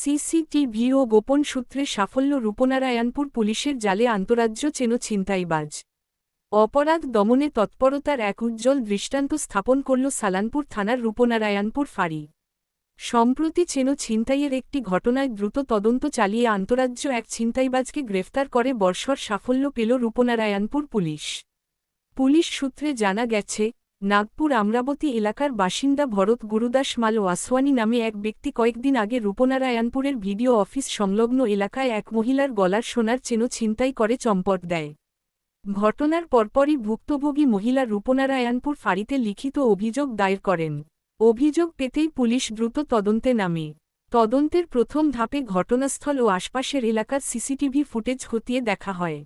CCTV ও গোপন সূত্রে সাফল্য রূপনারায়ণপুর পুলিশের জালে আন্তরাজ্য চেনো ছিনতাইবাজ। অপরাধ দমনে তৎপরতার এক উজ্জ্বল দৃষ্টান্ত স্থাপন করল সালানপুর থানার রূপনারায়ণপুর ফাঁড়ি। সম্প্রতি চেনো ছিনতাইয়ের একটি ঘটনায় দ্রুত তদন্ত চালিয়ে আন্তরাজ্য এক ছিনতাইবাজকে গ্রেফতার করে বর্ষর সাফল্য পেল রূপনারায়ণপুর পুলিশ। পুলিশ সূত্রে জানা গেছে, নাগপুর আমরাবতী এলাকার বাসিন্দা ভরত গুরুদাস মাল ওয়াসওয়ানি নামে এক ব্যক্তি কয়েকদিন আগে রূপনারায়ণপুরের ভিডিও অফিস সংলগ্ন এলাকায় এক মহিলার গলার সোনার চেনো ছিনতাই করে চম্পট দেয়। ঘটনার পরপরই ভুক্তভোগী মহিলা রূপনারায়ণপুর ফাঁড়িতে লিখিত অভিযোগ দায়ের করেন। অভিযোগ পেতেই পুলিশ দ্রুত তদন্তে নামে। তদন্তের প্রথম ধাপে ঘটনাস্থল ও আশপাশের এলাকার সিসিটিভি ফুটেজ খতিয়ে দেখা হয়।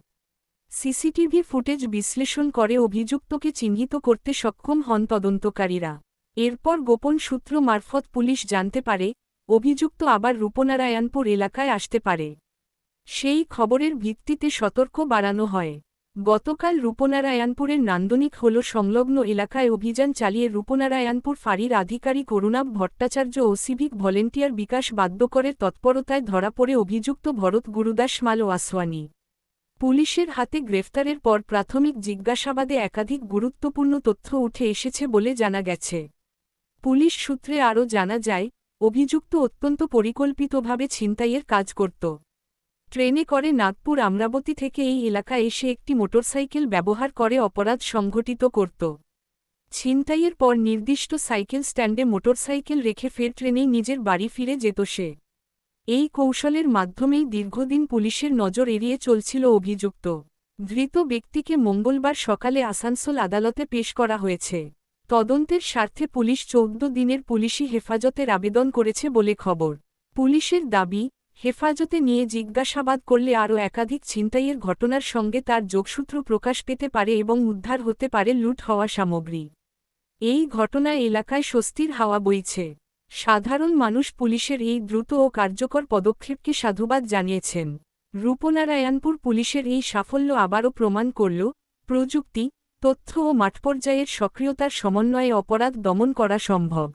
সিসিটিভি ফুটেজ বিশ্লেষণ করে অভিযুক্তকে চিহ্নিত করতে সক্ষম হন তদন্তকারীরা। এরপর গোপন সূত্র মারফত পুলিশ জানতে পারে, অভিযুক্ত আবার রূপনারায়ণপুর এলাকায় আসতে পারে। সেই খবরের ভিত্তিতে সতর্ক বাড়ানো হয়। গতকাল রূপনারায়ণপুরের নান্দনিক হল সংলগ্ন এলাকায় অভিযান চালিয়ে রূপনারায়ণপুর ফাঁড়ির আধিকারিক অরুণাভ ভট্টাচার্য ও সিভিক ভলেন্টিয়ার বিকাশ বাদ্যকরের তৎপরতায় ধরা পড়ে অভিযুক্ত ভরত গুরুদাস মাল ওয়াসওয়ানি। পুলিশের হাতে গ্রেফতারের পর প্রাথমিক জিজ্ঞাসাবাদে একাধিক গুরুত্বপূর্ণ তথ্য উঠে এসেছে বলে জানা গেছে। পুলিশ সূত্রে আরও জানা যায়, অভিযুক্ত অত্যন্ত পরিকল্পিতভাবে ছিনতাইয়ের কাজ করত। ট্রেনে করে নাগপুর আমরাবতী থেকে এই এলাকায় এসে একটি মোটরসাইকেল ব্যবহার করে অপরাধ সংঘটিত করত। ছিনতাইয়ের পর নির্দিষ্ট সাইকেল স্ট্যান্ডে মোটরসাইকেল রেখে ফের ট্রেনেই নিজের বাড়ি ফিরে যেত সে। এই কৌশলের মাধ্যমেই দীর্ঘদিন পুলিশের নজর এড়িয়ে চলছিল অভিযুক্ত। ধৃত ব্যক্তিকে মঙ্গলবার সকালে আসানসোল আদালতে পেশ করা হয়েছে। তদন্তের স্বার্থে পুলিশ 14 দিনের পুলিশি হেফাজতের আবেদন করেছে বলে খবর। পুলিশের দাবি, হেফাজতে নিয়ে জিজ্ঞাসাবাদ করলে আরও একাধিক ছিনতাইয়ের ঘটনার সঙ্গে তার যোগসূত্র প্রকাশ পেতে পারে এবং উদ্ধার হতে পারে লুট হওয়া সামগ্রী। এই ঘটনায় এলাকায় স্বস্তির হাওয়া বইছে। সাধারণ মানুষ পুলিশের এই দ্রুত ও কার্যকর পদক্ষেপকে সাধুবাদ জানিয়েছেন। রূপনারায়ণপুর পুলিশের এই সাফল্য আবারও প্রমাণ করল, প্রযুক্তি, তথ্য ও মাঠপর্যায়ের সক্রিয়তার সমন্বয়ে অপরাধ দমন করা সম্ভব।